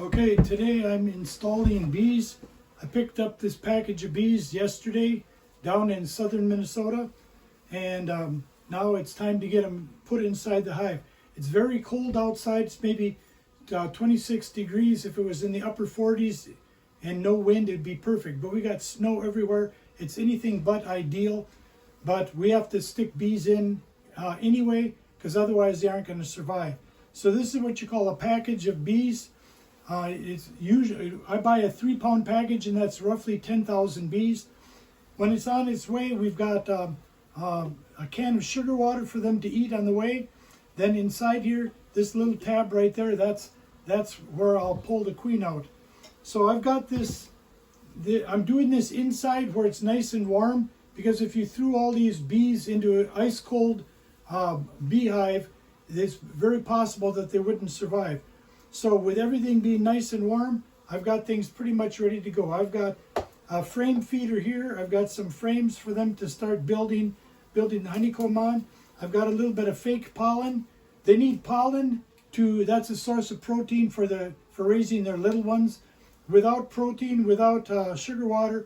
Okay, today I'm installing bees. I picked up this package of bees yesterday down in southern Minnesota, and now it's time to get them put inside the hive. It's very cold outside. It's maybe 26 degrees. If it was in the upper 40s and no wind, it'd be perfect. But we got snow everywhere. It's anything but ideal. But we have to stick bees in anyway, because otherwise they aren't going to survive. So this is what you call a package of bees. It's usually, I buy a 3-pound package, and that's roughly 10,000 bees. When it's on its way, we've got a can of sugar water for them to eat on the way. Then inside here, this little tab right there, that's where I'll pull the queen out. So I've got this, I'm doing this inside where it's nice and warm, because if you threw all these bees into an ice cold beehive, it's very possible that they wouldn't survive. So with everything being nice and warm, I've got things pretty much ready to go. I've got a frame feeder here. I've got some frames for them to start building the honeycomb on. I've got a little bit of fake pollen. They need pollen that's a source of protein for raising their little ones. Without protein, without sugar water,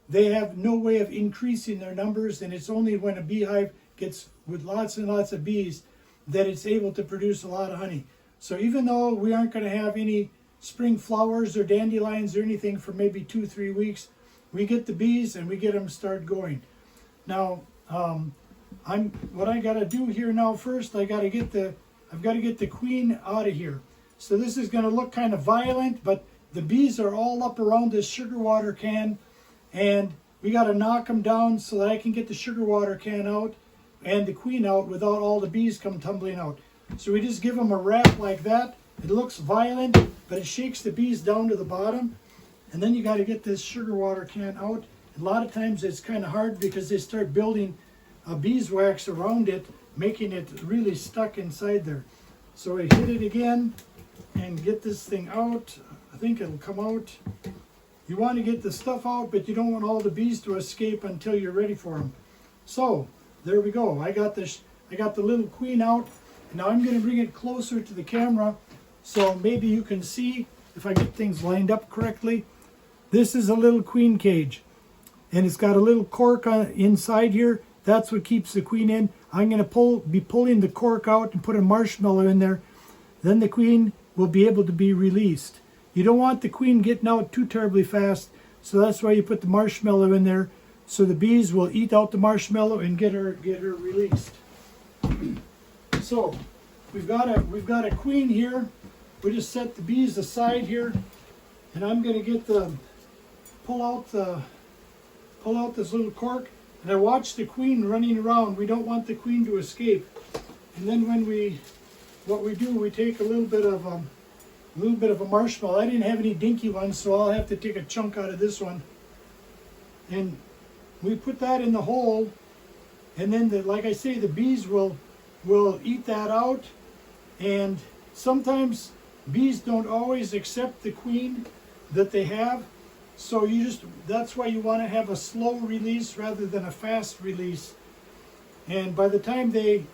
they have no way of increasing their numbers, and it's only when a beehive gets with lots and lots of bees that it's able to produce a lot of honey. So even though we aren't going to have any spring flowers or dandelions or anything for maybe 2-3 weeks, we get the bees and we get them start going. Now, what I got to do here now first, I've got to get the queen out of here. So this is going to look kind of violent, but the bees are all up around this sugar water can, and we got to knock them down so that I can get the sugar water can out and the queen out without all the bees come tumbling out. So we just give them a rap like that. It looks violent, but it shakes the bees down to the bottom. And then you got to get this sugar water can out. A lot of times it's kind of hard because they start building beeswax around it, making it really stuck inside there. So I hit it again and get this thing out. I think it'll come out. You want to get the stuff out, but you don't want all the bees to escape until you're ready for them. So there we go. I got the little queen out. Now I'm going to bring it closer to the camera so maybe you can see if I get things lined up correctly. This is a little queen cage, and it's got a little cork inside here. That's what keeps the queen in. I'm going to be pulling the cork out and put a marshmallow in there. Then the queen will be able to be released. You don't want the queen getting out too terribly fast, so that's why you put the marshmallow in there, so the bees will eat out the marshmallow and get her released. So we've got a queen here. We just set the bees aside here, and I'm going to pull out this little cork, and I watch the queen running around. We don't want the queen to escape. And then what we do, we take a little bit of a marshmallow. I didn't have any dinky ones, so I'll have to take a chunk out of this one, and we put that in the hole. And then, like I say, the bees will eat that out, and sometimes bees don't always accept the queen that they have, so that's why you want to have a slow release rather than a fast release. And by the time the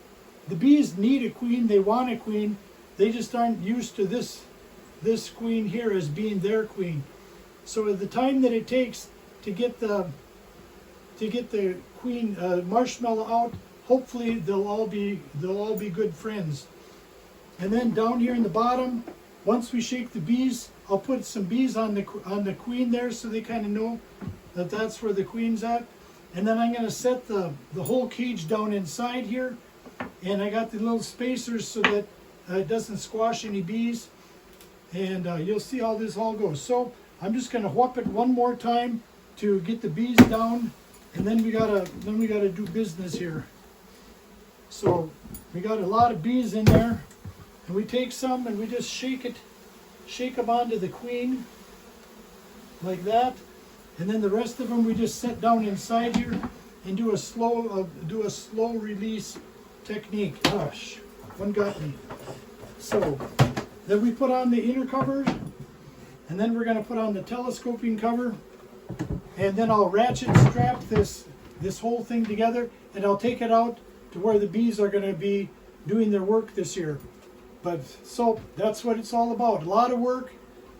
bees need a queen, they want a queen, they just aren't used to this queen here as being their queen. So at the time that it takes to get the queen marshmallow out, hopefully they'll all be good friends. And then down here in the bottom, once we shake the bees, I'll put some bees on the queen there so they kind of know that that's where the queen's at. And then I'm going to set the whole cage down inside here, and I got the little spacers so that it doesn't squash any bees. And you'll see how this all goes. So I'm just going to whop it one more time to get the bees down, and then we gotta do business here. So we got a lot of bees in there, and we take some and we just shake them onto the queen like that, and then the rest of them we just set down inside here and do a slow release technique. Gosh, one got me. So then we put on the inner cover, and then we're going to put on the telescoping cover, and then I'll ratchet strap this whole thing together, and I'll take it out to where the bees are going to be doing their work this year. But so that's what it's all about. A lot of work,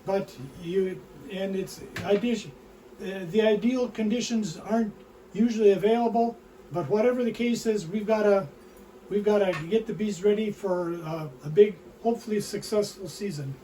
but the ideal conditions aren't usually available. But whatever the case is, we've got to get the bees ready for a big, hopefully successful season.